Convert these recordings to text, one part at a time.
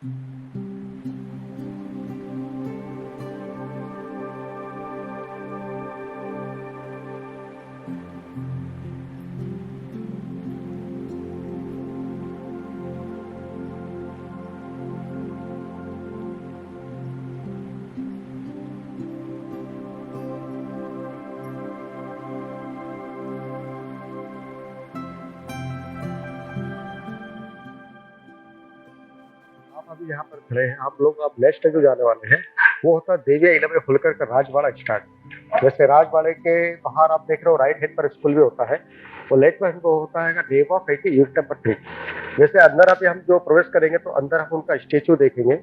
आप अभी यहाँ पर खड़े हैं, आप लोग अब नेक्स्ट जो जाने वाले हैं वो होता है देवी अहिल्याबाई होलकर का राजवाड़ा स्टार्ट। वैसे राजवाड़े के बाहर आप देख रहे हो राइट हैंड पर स्कूल भी होता है, और लेफ्ट में हमको होता है नेम ऑफ यूथ नंबर 3। वैसे अंदर अभी हम जो प्रवेश करेंगे तो अंदर हम उनका स्टेचू देखेंगे।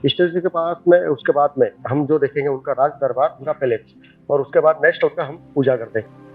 स्टेचू के पास में उसके बाद में हम जो देखेंगे उनका राज दरबार, उनका पैलेस, और उसके बाद नेक्स्ट उनका हम पूजा करते हैं।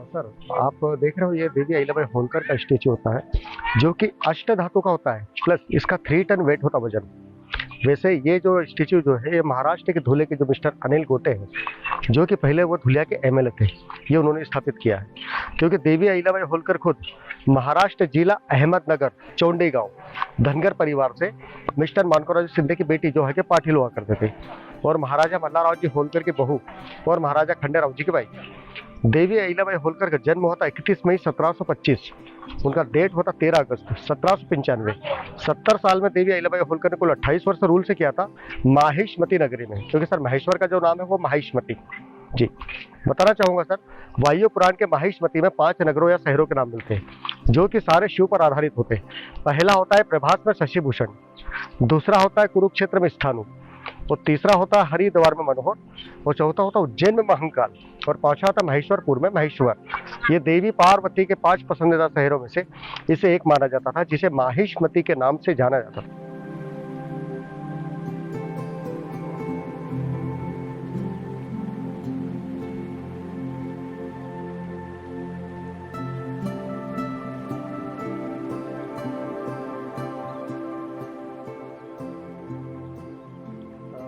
सर, आप देख रहे हो ये देवी अहिल्याबाई होलकर का स्टेचू होता है जो कि अष्ट धातु का होता है, प्लस इसका 3 टन वेट होता वजन। वैसे ये जो स्टेचू जो है ये महाराष्ट्र के धुले के जो मिस्टर अनिल गोटे हैं, जो कि पहले वो धुलिया के एमएलए थे, ये उन्होंने स्थापित किया है। क्योंकि देवी अहिल्याबाई होलकर खुद महाराष्ट्र जिला अहमदनगर चौंडी गांव धनगर परिवार से मिस्टर मानकोराव शिंदे की बेटी जो है कि पाटिल हुआ करते थे, और महाराजा मल्हारराव जी होलकर की बहू और महाराजा खंडेराव जी की भाई। देवी अहिल्याबाई होलकर का जन्म होता 31 मई 1725। उनका डेट होता 13 अगस्त 1795। 70 साल में देवी अहिल्याबाई होलकर ने कुल 28 वर्ष रूल से किया था माहिष्मती नगरी में, क्योंकि सर महेश्वर का जो नाम है वो माहिष्मती। जी, बताना चाहूंगा सर, वायु पुराण के माहिष्मती में 5 नगरों या शहरों के नाम मिलते हैं जो कि सारे शिव पर आधारित होते हैं। पहला होता है प्रभास में शशिभूषण, दूसरा होता है कुरुक्षेत्र में स्थानु, और तीसरा होता है हरिद्वार में मनोहर, और चौथा होता है उज्जैन में महंकाल, और पांचवा होता है महेश्वरपुर में महेश्वर। ये देवी पार्वती के 5 पसंदीदा शहरों में से इसे एक माना जाता था, जिसे माहिष्मती के नाम से जाना जाता था।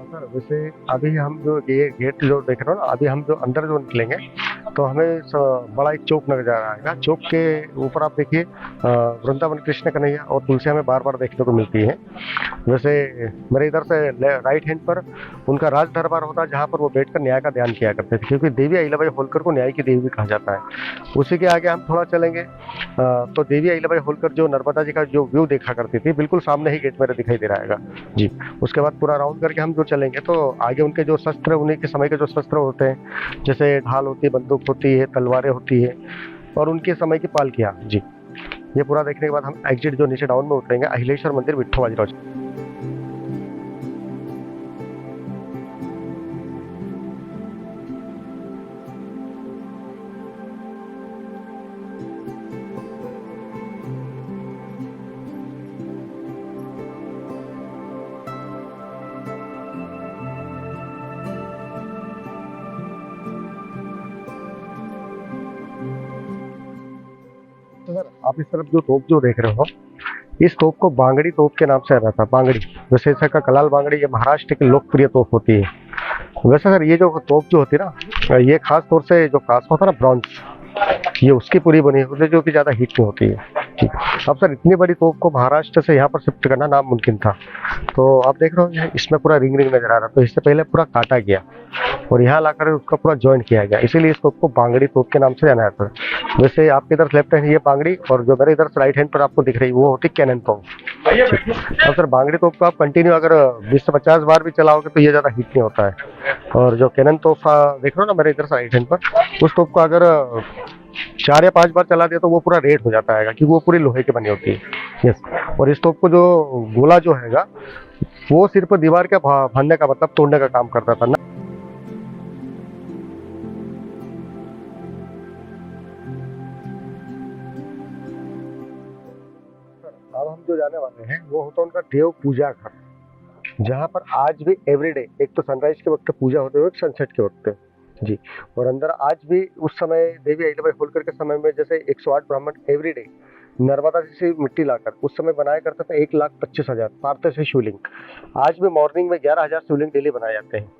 सर वैसे अभी हम जो ये गेट जो देख रहे हो ना, अभी हम जो अंदर जो निकलेंगे तो हमें बड़ा एक चौक नजर आ रहा है। चौक के ऊपर आप देखिए वृंदावन कृष्ण कन्हैया और तुलसियां हमें बार बार देखने को मिलती है। वैसे मेरे इधर से राइट हैंड पर उनका राज दरबार होता है, जहाँ पर वो बैठकर न्याय का ध्यान किया करते थे, क्योंकि देवी अहिल्याबाई होलकर को न्याय की देवी भी कहा जाता है। उसी के आगे हम थोड़ा चलेंगे तो देवी अहिल्याबाई होलकर जो नर्मदा जी का जो व्यू देखा करती थी, बिल्कुल सामने ही गेट मेरे दिखाई दे रहा है जी। उसके बाद पूरा राउंड करके हम जो चलेंगे तो आगे उनके जो शस्त्र, उन्हीं के समय के जो शस्त्र होते हैं, जैसे ढाल होती है, बंदूक होती है, तलवारें होती है, और उनके समय की पालकियां जी। ये पूरा देखने के बाद हम एग्जिट जो नीचे डाउन में उतरेंगे, अहिलेश्वर मंदिर विट्ठो बाजीराव जी। तो सर आप इस तरफ जो तोप जो देख रहे हो, इस तोप को बांगड़ी तोप के नाम से जाना था। बांगड़ी वैसे इसका कलाल बांगड़ी ये महाराष्ट्र की लोकप्रिय तोप होती है। वैसे सर ये जो तोप जो होती है ना, ये खास तौर से जो कांच होता है ना, ब्रॉन्ज, ये उसकी पूरी बनी होती है, जो कि ज्यादा हीट नहीं होती है। जी। अब सर इतनी बड़ी तोप को महाराष्ट्र से यहाँ पर शिफ्ट करना नामुमकिन था। तो आप देख रहे हो ये इसमें पूरा रिंग रिंग नजर आ रहा है, तो इससे पहले पूरा काटा गया और यहाँ लाकर उसका पूरा जॉइंट किया गया, इसीलिए इस तोप को बांगड़ी तोप के नाम से जाना जाता है। वैसे आपके इधर लेफ्ट हैंड ये बांगड़ी, और जो मेरे इधर राइट हैंड पर आपको दिख रही है वो होती कैनन तोप। अब सर बांगड़ी तोप को आप कंटिन्यू अगर 20 से 50 बार भी चलाओगे तो ये ज़्यादा हीट नहीं होता है। और जो कैनन तोप देख रहे हो ना मेरे इधर से राइट हैंड पर, उस तोप को अगर 4 या 5 बार चला दिया तो वो पूरा रेड हो जाता है, क्योंकि वो पूरी लोहे की बनी होती है। यस। और इस तोप को जो गोला जो हैगा वो सिर्फ दीवार के भरने का मतलब तोड़ने का काम करता था ना। अब हम जो जाने वाले हैं वो होता है उनका देव पूजा घर, जहाँ पर आज भी एवरीडे एक तो सनराइज के वक्त पूजा होते हुए सनसेट के वक्त जी। और अंदर आज भी उस समय देवी अहिल्याबाई होलकर के समय में जैसे 108 ब्राह्मण एवरीडे नर्मदा जी से मिट्टी लाकर उस समय बनाया करते थे 1,25,000 पारते से शिवलिंग। आज भी मॉर्निंग में 11,000 शिवलिंग डेली बनाए जाते हैं।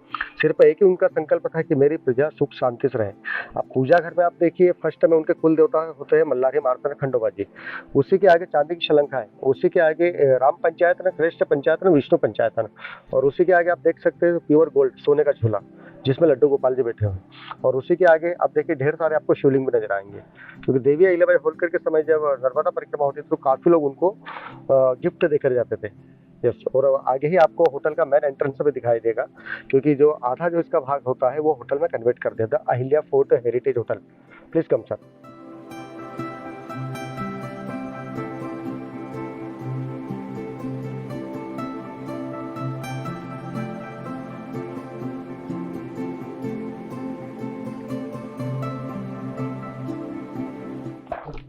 सिर्फ एक ही उनका संकल्प था कि मेरी प्रजा सुख शांति से रहे। अब पूजा घर में आप देखिए फर्स्ट में उनके कुल देवता होते हैं मल्लारी मार्तंड खंडोबा जी, उसी के आगे चांदी की शलंका है, उसी के आगे राम पंचायत न, कृष्ण पंचायत न, विष्णु पंचायत न, और उसी के आगे आप देख सकते हैं प्योर गोल्ड सोने का झूला जिसमें लड्डू गोपाल जी बैठे हुए हैं। और उसी के आगे आप देखिए ढेर सारे आपको शिवलिंग भी नजर आएंगे, क्योंकि देवी अहिल्याबाई होलकर के समय जब नर्मदा परिक्रमा होती थी तो काफी लोग उनको गिफ्ट देकर जाते थे। यस। और आगे ही आपको होटल का मेन एंट्रेंस भी दिखाई देगा, क्योंकि जो आधा जो इसका भाग होता है वो होटल में कन्वर्ट कर दिया था, Ahilya fort heritage hotel. Please come sir.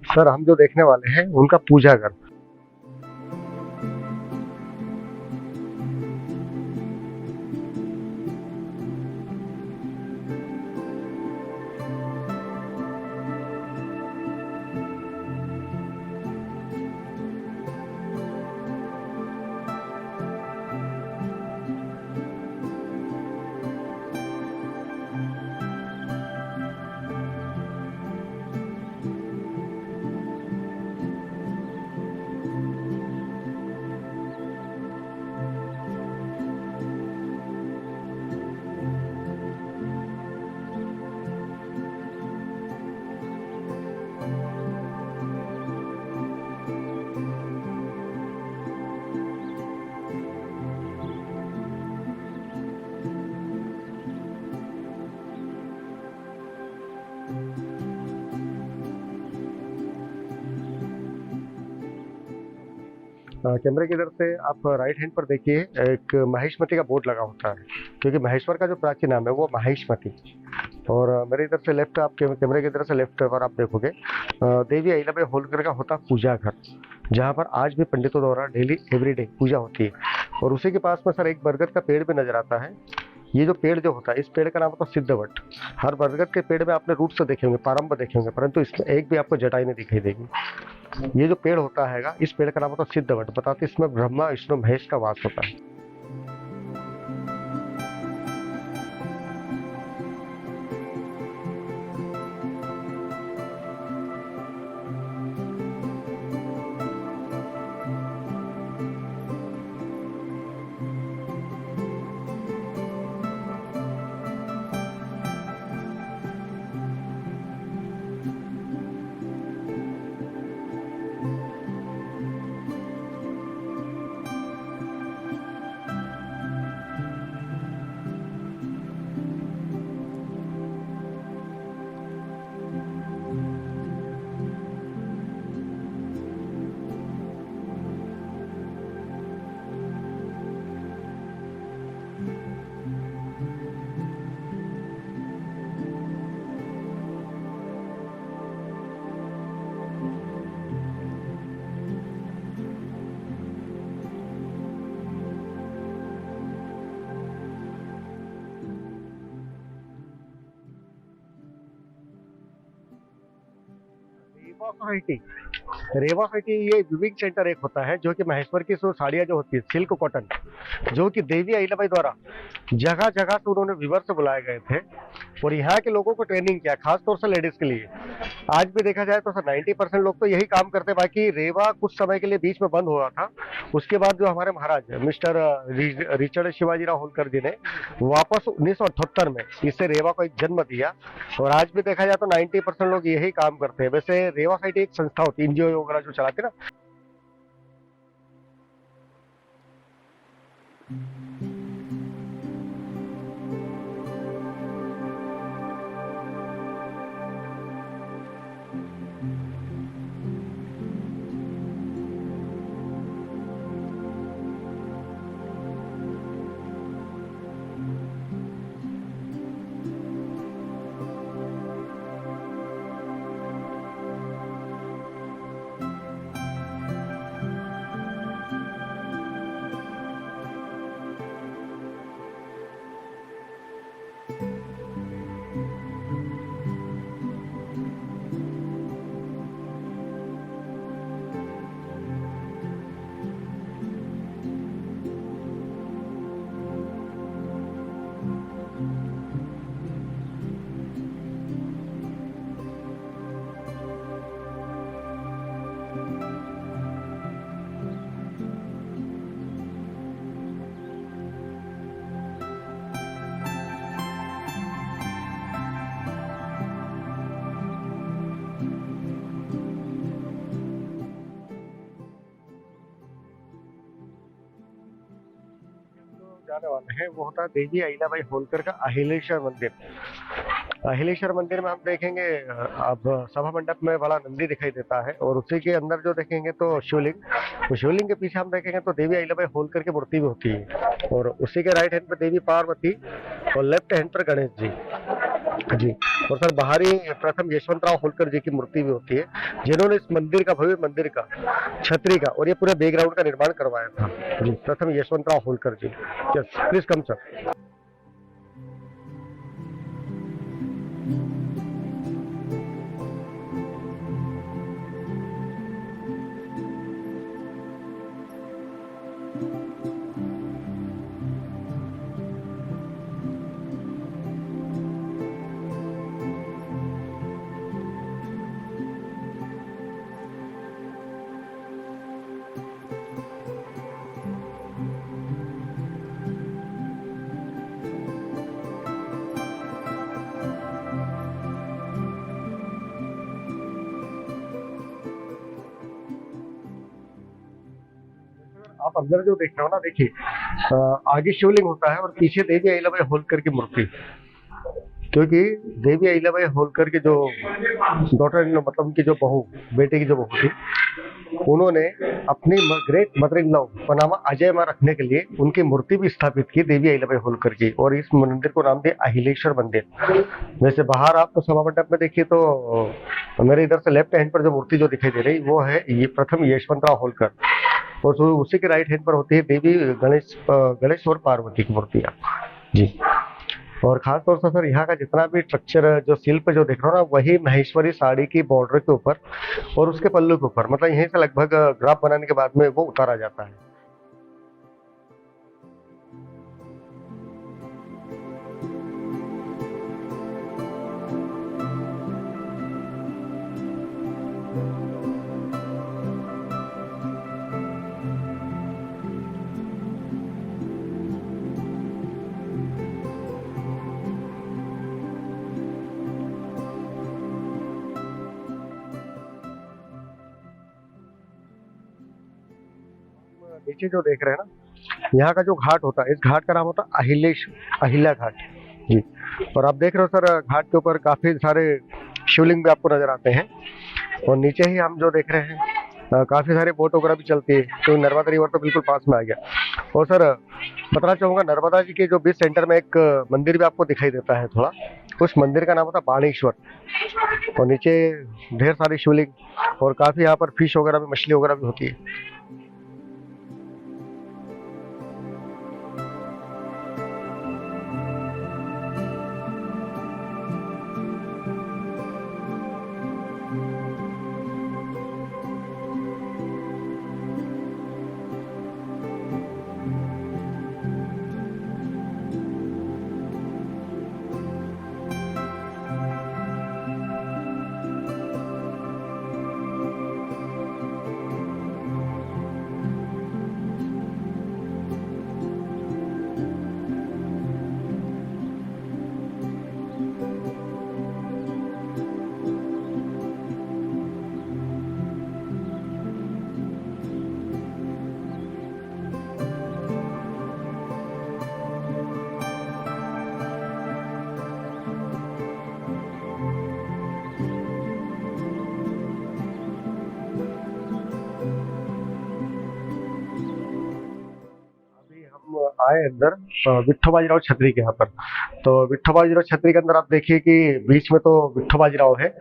Sir हम जो देखने वाले हैं उनका पूजा घर। कैमरे की इधर से आप राइट हैंड पर देखिए एक महेशमती का बोर्ड लगा होता है, क्योंकि महेश्वर का जो प्राचीन नाम है वो महेशमती। और मेरे इधर से लेफ्ट आप कैमरे की इधर से लेफ्ट पर आप देखोगे देवी अहिल्याबाई होलकर का होता पूजा घर, जहाँ पर आज भी पंडितों द्वारा डेली एवरीडे पूजा होती है। और उसी के पास में सर एक बरगद का पेड़ भी नजर आता है। ये जो पेड़ जो होता है इस पेड़ का नाम होता है सिद्धवट। हर बरगद के पेड़ में आपने रूट से देखे होंगे, प्रारंभ देखे होंगे, परंतु इसमें एक भी आपको जटाई नहीं दिखाई देगी। ये जो पेड़ होता है इस पेड़ का नाम होता है सिद्धवट, बताते इसमें ब्रह्मा विष्णु महेश का वास होता है। रेवा सोसाइटी। रेवा सिटी ये विविंग सेंटर एक होता है जो कि महेश्वर की जो साड़ियाँ जो होती है सिल्क कॉटन, जो कि देवी अहिल्याबाई द्वारा जगह जगह से उन्होंने विवर से बुलाए गए थे और यहाँ के लोगों को ट्रेनिंग किया, खास तौर से लेडीज के लिए। आज भी देखा जाए तो सर 90% लोग तो यही काम करते हैं। बाकी रेवा कुछ समय के लिए बीच में बंद हुआ था, उसके बाद जो हमारे महाराज मिस्टर रिचर्ड शिवाजीराव होलकर जी ने वापस 1978 में इससे रेवा को एक जन्म दिया और आज भी देखा जाए तो 90% लोग यही काम करते हैं। वैसे रेवा साइट एक संस्था होती है एनजीओ वगैरह जो चलाते हैं ना। जाने वाले हैं वो होता है देवी अहिल्याबाई होलकर का अहिलेश्वर मंदिर। अहिलेश्वर मंदिर में हम देखेंगे अब सभा मंडप में बड़ा नंदी दिखाई देता है और उसी के अंदर जो देखेंगे तो शिवलिंग, तो शिवलिंग के पीछे हम देखेंगे तो देवी अहिल्याबाई होलकर की मूर्ति भी होती है और उसी के राइट हैंड पे देवी पार्वती और लेफ्ट हैंड पर गणेश जी। जी। और सर बाहरी प्रथम यशवंतराव होलकर जी की मूर्ति भी होती है जिन्होंने इस मंदिर का, भव्य मंदिर का, छतरी का और ये पूरे बैकग्राउंड का निर्माण करवाया था। जी, प्रथम Yashwantrao Holkar ji. Yes, please come sir. आप अंदर जो देख रहे हो ना, देखिए आगे शिवलिंग होता है और पीछे देवी अहिल्याबाई होलकर की मूर्ति। क्योंकि देवी अहिल्याबाई होलकर की जो डॉटर इन लॉ, मतलब उनकी जो बहू, बेटे की जो बहू थी, उन्होंने अपनी ग्रेट मदर इन लॉ का नाम अजय मां रखने के लिए उनकी मूर्ति भी स्थापित की देवी अहिल्याबाई होलकर की और इस मंदिर को नाम दिया अहिलेश्वर मंदिर। वैसे बाहर आपको सभा मंडप में देखिए तो मेरे इधर से लेफ्ट हैंड पर जो मूर्ति जो दिखाई दे रही वो है ये प्रथम यशवंतराव होलकर और उसी के राइट हैंड पर होती है देवी गणेश और पार्वती की मूर्तियाँ। जी। और खास तौर से सर यहाँ का जितना भी स्ट्रक्चर जो शिल्प जो देख रहे हो ना, वही महेश्वरी साड़ी की बॉर्डर के ऊपर और उसके पल्लू के ऊपर, मतलब यहीं से लगभग ग्राफ बनाने के बाद में वो उतारा जाता है। नीचे जो देख रहे हैं ना, यहाँ का जो घाट होता है, इस घाट का नाम होता है अहिल्या घाट। जी। और आप देख रहे हो सर घाट के ऊपर काफी सारे शिवलिंग भी आपको नजर आते हैं और नीचे ही हम जो देख रहे हैं काफी सारे बोट वगैरह भी चलती है, तो नर्मदा रिवर तो बिल्कुल पास में आ गया। और सर बताना चाहूंगा नर्मदा जी के जो बीच सेंटर में एक मंदिर भी आपको दिखाई देता है थोड़ा, उस मंदिर का नाम होता है बाणेश्वर और नीचे ढेर सारी शिवलिंग और काफी यहाँ पर फिश वगैरह भी, मछली वगैरह भी होती है। आए अंदर विट्ठो बाजीराव छतरी के यहाँ पर। तो विट्ठो बाजीराव छतरी के अंदर आप देखिए कि बीच में तो विट्ठो बाजीराव है,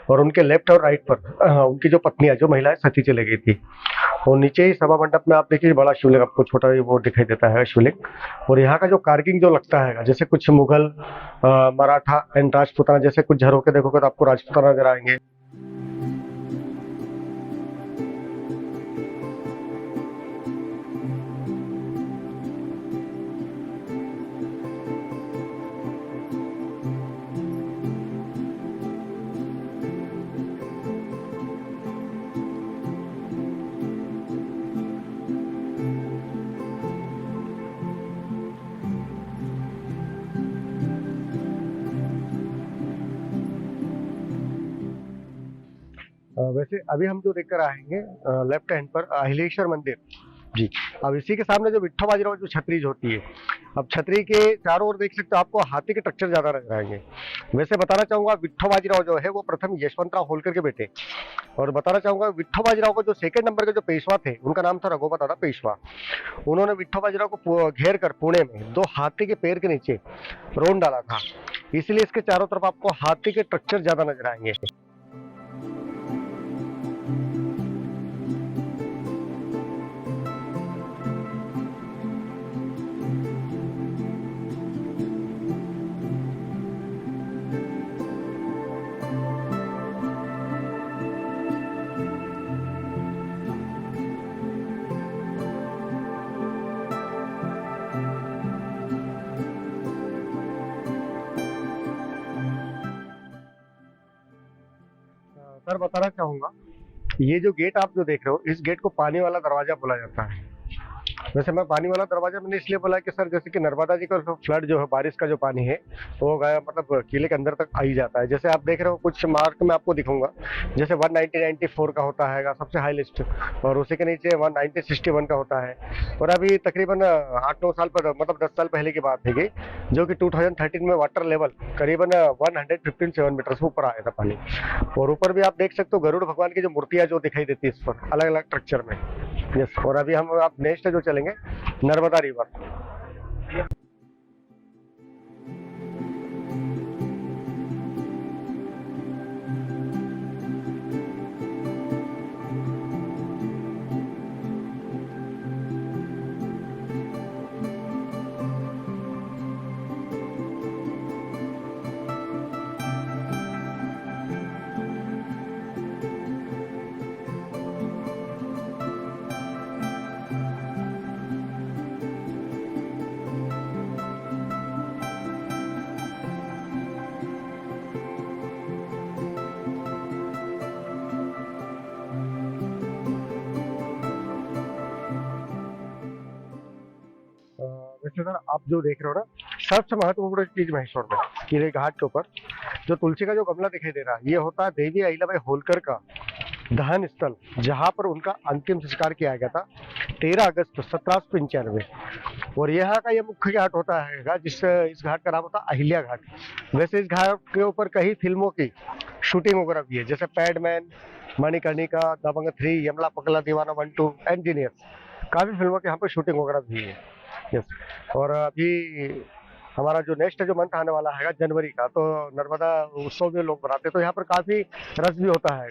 और उनके लेफ्ट और राइट पर उनकी जो पत्नियां, जो महिलाएं सती चली गई थी। और नीचे ही सभा मंडप में आप देखिए बड़ा शिवलिंग, आपको छोटा ही वो दिखाई देता है शिवलिंग। और यहाँ का जो कार्किंग जो लगता है, जैसे कुछ मुगल, मराठा एंड राजपूताना, जैसे कुछ झरोके देखोगे तो आपको राजपूताना नजर आएंगे। वैसे अभी हम जो देखकर आएंगे लेफ्ट हैंड पर अहिलेश्वर मंदिर जी। अब इसी के सामने जो विट्ठो बाजीराव जो छतरी जो होती है, अब छतरी के चारों ओर देख सकते हो आपको हाथी के स्ट्रक्चर ज्यादा नजर आएंगे। वैसे बताना चाहूंगा विट्ठो बाजीराव जो है वो प्रथम यशवंतराव होलकर के बेटे। और बताना चाहूंगा विट्ठो बाजीराव को जो सेकंड नंबर के जो पेशवा थे, उनका नाम था रघुपत दादा पेशवा। उन्होंने विट्ठो बाजीराव को घेर कर पुणे में दो हाथी के पैर के नीचे रोन डाला था, इसलिए इसके चारों तरफ आपको हाथी के स्ट्रक्चर ज्यादा नजर आएंगे। सर बताना चाहूंगा, ये जो गेट आप जो देख रहे हो, इस गेट को पानी वाला दरवाजा बोला जाता है। वैसे मैं पानी वाला दरवाजा मैंने इसलिए बोला कि सर जैसे कि नर्मदा जी का फ्लड जो है, बारिश का जो पानी है वो गया मतलब किले के अंदर तक आ ही जाता है। जैसे आप देख रहे हो कुछ मार्क मैं आपको दिखाऊंगा, जैसे 1994 का होता है सबसे हाई लिस्ट, और उसी के नीचे 1961 का होता है। और अभी तकरीबन 8-9 साल पर मतलब 10 साल पहले की बात है, जो कि 2013 में वाटर लेवल करीबन 115 मीटर से ऊपर आया था पानी। और ऊपर भी आप देख सकते हो गरुड़ भगवान की जो मूर्तियां जो दिखाई देती है इस पर अलग अलग स्ट्रक्चर में। यस, और अभी हम आप नेक्स्ट जो चलेंगे नर्मदा रिवर। वैसे सर आप जो देख रहे हो ना, सबसे महत्वपूर्ण चीज महेश्वर में किले घाट के ऊपर जो तुलसी का जो गमला दिखाई दे रहा है, ये होता है देवी अहिल्याबाई होलकर का दहन स्थल, जहां पर उनका अंतिम संस्कार किया गया था 13 अगस्त 1795। और यहाँ का ये मुख्य घाट होता है जिस इस घाट का नाम होता है अहिल्या घाट। वैसे इस घाट के ऊपर कई फिल्मों की शूटिंग वगैरह भी है, जैसे पैडमैन, मणिकर्णिका, दबंग 3, यमला पगला दीवाना 1-2, इंजीनियर्स, काफी फिल्मों की यहाँ पर शूटिंग वगैरह भी है। यस, और अभी हमारा जो नेक्स्ट जो मंथ आने वाला है जनवरी का, तो नर्मदा उत्सव भी लोग मनाते हैं, तो यहाँ पर काफी रस भी होता है।